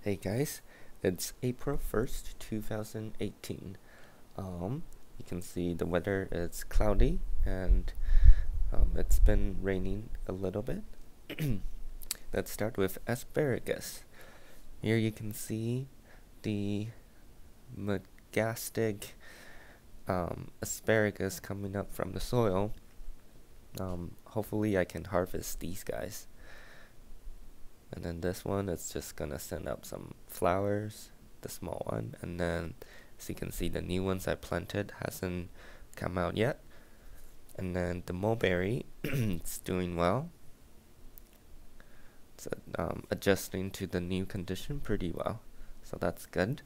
Hey guys, it's April 1st, 2018. You can see the weather is cloudy and it's been raining a little bit. Let's start with asparagus. Here you can see the magastic asparagus coming up from the soil. Hopefully I can harvest these guys. And then this one is just gonna send up some flowers, the small one, and then as you can see the new ones I planted hasn't come out yet. And then the mulberry it's doing well. It's adjusting to the new condition pretty well, so that's good.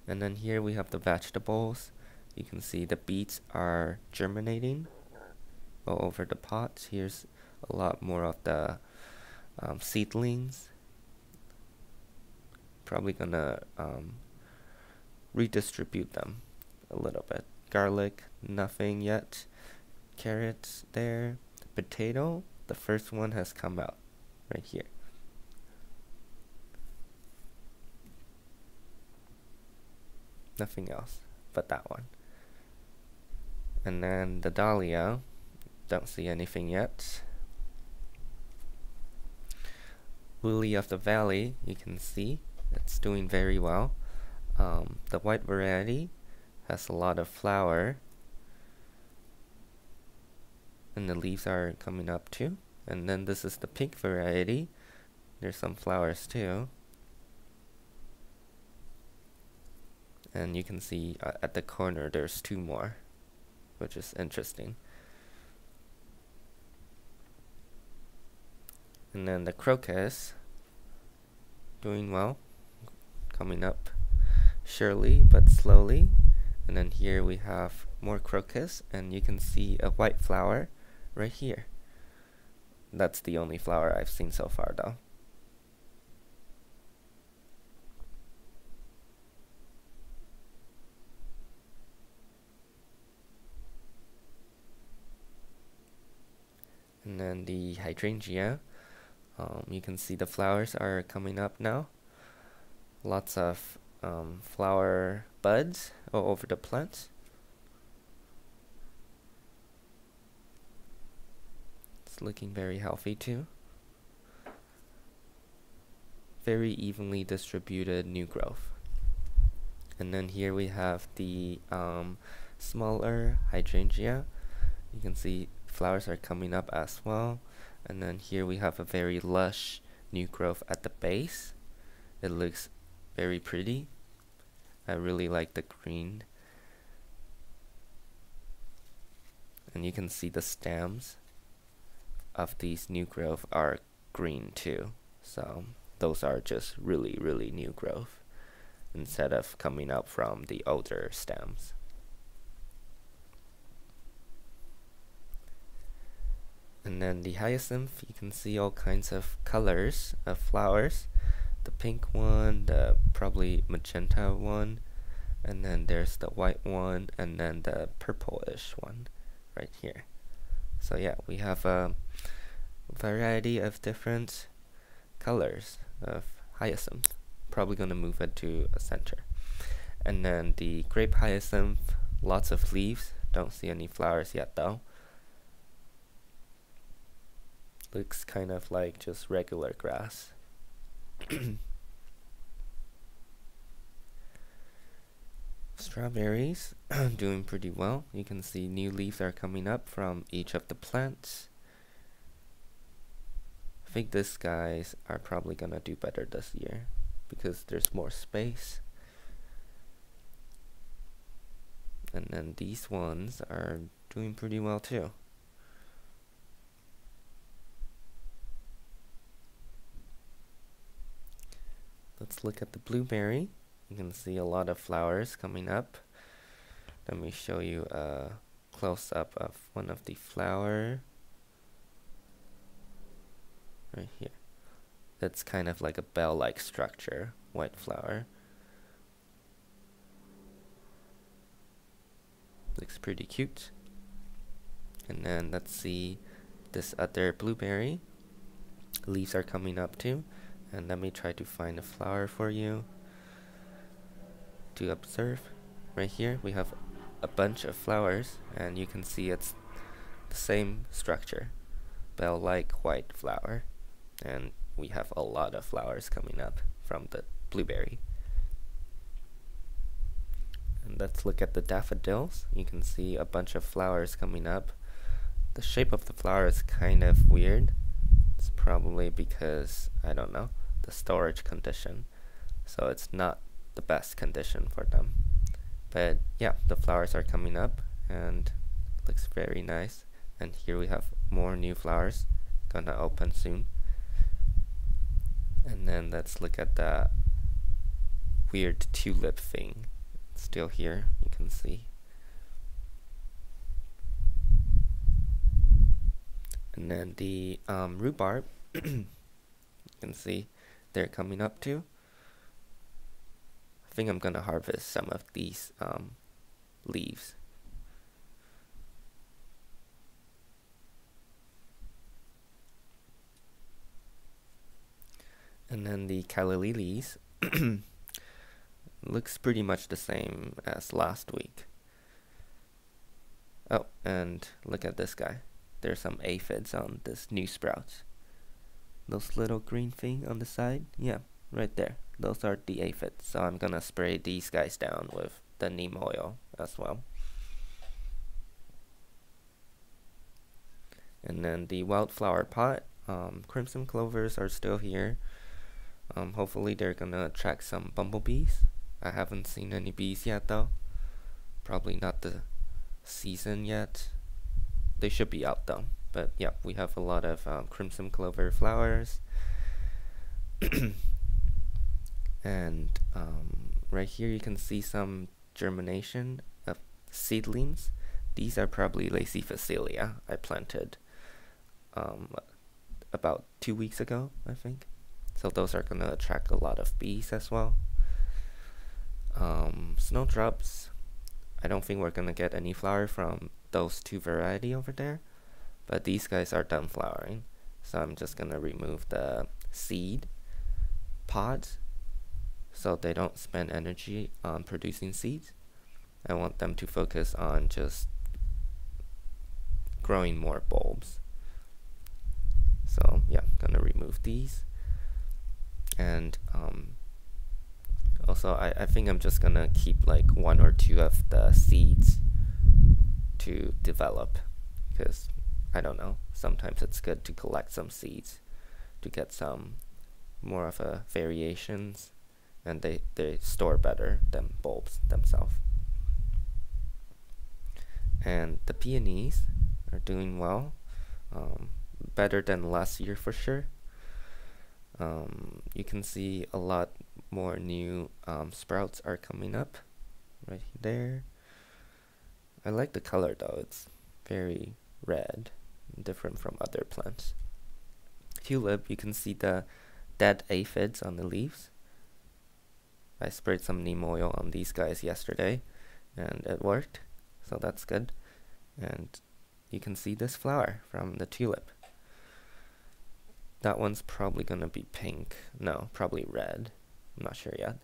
And then here we have the vegetables. You can see the beets are germinating all over the pot. Here's a lot more of the seedlings. Probably gonna redistribute them a little bit. Garlic, nothing yet. Carrots there. Potato, the first one has come out right here. Nothing else but that one. And then the dahlia, don't see anything yet. Willie of the valley, you can see it's doing very well. The white variety has a lot of flower, and the leaves are coming up too. And then this is the pink variety. There's some flowers too. And you can see at the corner there's two more, which is interesting. And then the crocus, doing well, coming up surely but slowly. And then here we have more crocus, and you can see a white flower right here. That's the only flower I've seen so far though. And then the hydrangea, you can see the flowers are coming up now. Lots of flower buds all over the plants. It's looking very healthy too. Very evenly distributed new growth. And then here we have the smaller hydrangea. You can see flowers are coming up as well. And then here we have a very lush new growth at the base. It looks very pretty. I really like the green. And you can see the stems of these new growth are green too. So those are just really new growth instead of coming up from the older stems. And then the hyacinth, you can see all kinds of colors of flowers. The pink one, the probably magenta one, and then there's the white one, and then the purplish one right here. So yeah, we have a variety of different colors of hyacinth. Probably gonna move it to a center. And then the grape hyacinth, lots of leaves. Don't see any flowers yet though. Looks kind of like just regular grass. Strawberries doing pretty well. You can see new leaves are coming up from each of the plants. I think these guys are probably gonna do better this year because there's more space. And then these ones are doing pretty well too. Let's look at the blueberry. You can see a lot of flowers coming up. Let me show you a close-up of one of the flower. Right here. It's kind of like a bell-like structure, white flower. Looks pretty cute. And then let's see this other blueberry. Leaves are coming up too. And let me try to find a flower for you to observe. Right here we have a bunch of flowers, and you can see it's the same structure, bell-like white flower, and we have a lot of flowers coming up from the blueberry. And let's look at the daffodils. You can see a bunch of flowers coming up. The shape of the flower is kind of weird. It's probably because, I don't know, the storage condition. So it's not the best condition for them. But yeah, the flowers are coming up and looks very nice. And here we have more new flowers gonna open soon. And then let's look at the weird tulip thing. It's still here, you can see. And then the rhubarb, you can see they're coming up too. I think I'm gonna harvest some of these leaves. And then the calla lilies looks pretty much the same as last week. Oh, and look at this guy. There's some aphids on this new sprouts. Those little green thing on the side, yeah, right there. Those are the aphids. So I'm gonna spray these guys down with the neem oil as well. And then the wildflower pot, crimson clovers are still here. Hopefully they're gonna attract some bumblebees. I haven't seen any bees yet though. Probably not the season yet. They should be out though. But yeah, we have a lot of crimson clover flowers. And right here you can see some germination of seedlings. These are probably lacy phacelia I planted about 2 weeks ago, I think. So those are gonna attract a lot of bees as well. Snowdrops, I don't think we're gonna get any flower from those two variety over there, but these guys are done flowering, so I'm just gonna remove the seed pods so they don't spend energy on producing seeds. I want them to focus on just growing more bulbs. So yeah, gonna remove these. And also I think I'm just gonna keep like 1 or 2 of the seeds to develop, because I don't know, sometimes it's good to collect some seeds to get some more of a variations, and they store better than bulbs themselves. And the peonies are doing well, better than last year for sure. You can see a lot more new sprouts are coming up right there. I like the color though, it's very red, different from other plants. Tulip, you can see the dead aphids on the leaves. I sprayed some neem oil on these guys yesterday and it worked, so that's good. And you can see this flower from the tulip. That one's probably gonna be pink. No, probably red. I'm not sure yet.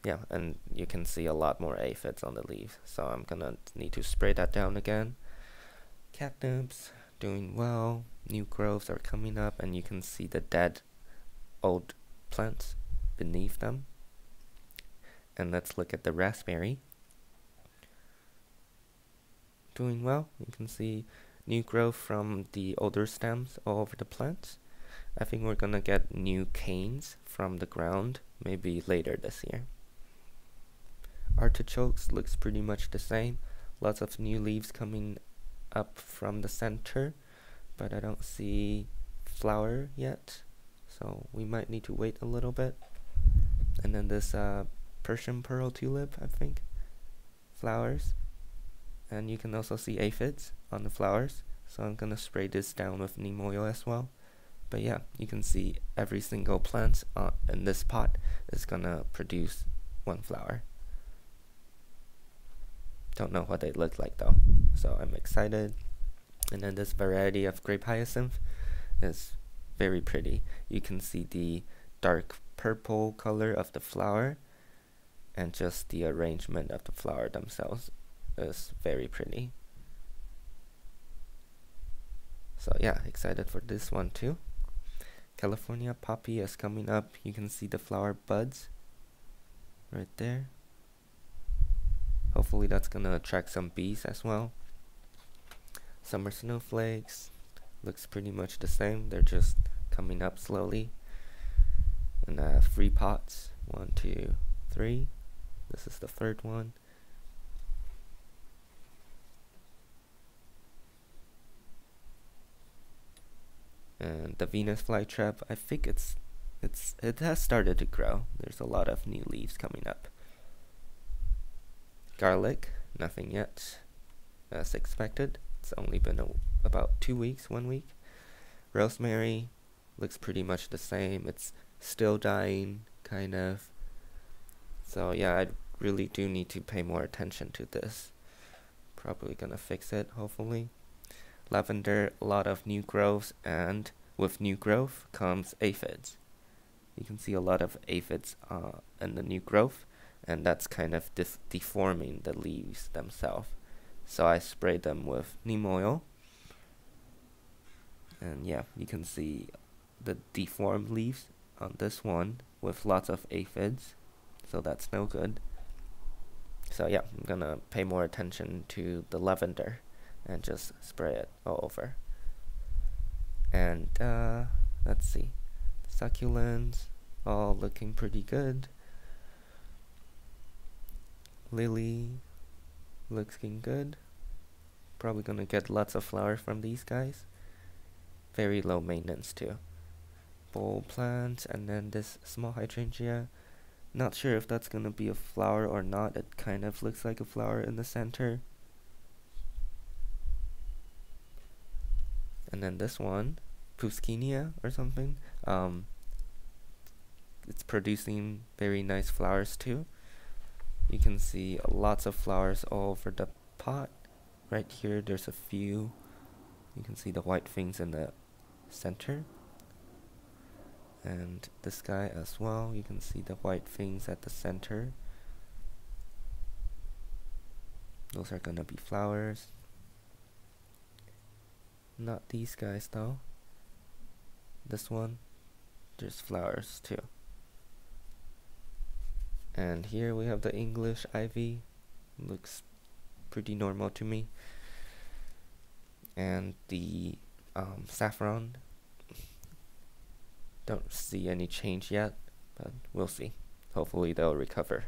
Yeah, and you can see a lot more aphids on the leaves, so I'm gonna need to spray that down again. Catnips, doing well. New growths are coming up, and you can see the dead old plants beneath them. And let's look at the raspberry. Doing well. You can see new growth from the older stems all over the plants. I think we're gonna get new canes from the ground maybe later this year. Artichokes looks pretty much the same. Lots of new leaves coming up from the center, but I don't see flower yet, so we might need to wait a little bit. And then this Persian pearl tulip, I think, flowers. And you can also see aphids on the flowers, so I'm gonna spray this down with neem oil as well. But yeah, you can see every single plant in this pot is gonna produce 1 flower. Don't know what they look like though, so I'm excited. And then this variety of grape hyacinth is very pretty. You can see the dark purple color of the flower, and just the arrangement of the flower themselves is very pretty. So yeah, excited for this one too. California poppy is coming up. You can see the flower buds right there. Hopefully that's gonna attract some bees as well. Summer snowflakes looks pretty much the same. They're just coming up slowly. And 3 pots. 1, 2, 3. This is the 3rd one. And the Venus flytrap, I think it has started to grow. There's a lot of new leaves coming up. Garlic, nothing yet, as expected. It's only been about 2 weeks, 1 week. Rosemary looks pretty much the same. It's still dying, kind of. So yeah, I really do need to pay more attention to this. Probably gonna fix it, hopefully. Lavender, a lot of new growths, and with new growth comes aphids. You can see a lot of aphids in the new growth, and that's kind of deforming the leaves themselves. So I sprayed them with neem oil, and yeah, you can see the deformed leaves on this one with lots of aphids, so that's no good. So yeah, I'm gonna pay more attention to the lavender and just spray it all over. And let's see, succulents all looking pretty good. Lily looking good. Probably gonna get lots of flowers from these guys. Very low maintenance too. Bowl plants, and then this small hydrangea. Not sure if that's gonna be a flower or not. It kind of looks like a flower in the center. And then this one, Puskinia or something. It's producing very nice flowers too. You can see lots of flowers all over the pot. Right here, there's a few. You can see the white things in the center. And this guy as well, you can see the white things at the center. Those are gonna be flowers. Not these guys though. This one, there's flowers too. And here we have the English ivy. Looks pretty normal to me. And the saffron, don't see any change yet, but we'll see. Hopefully they'll recover.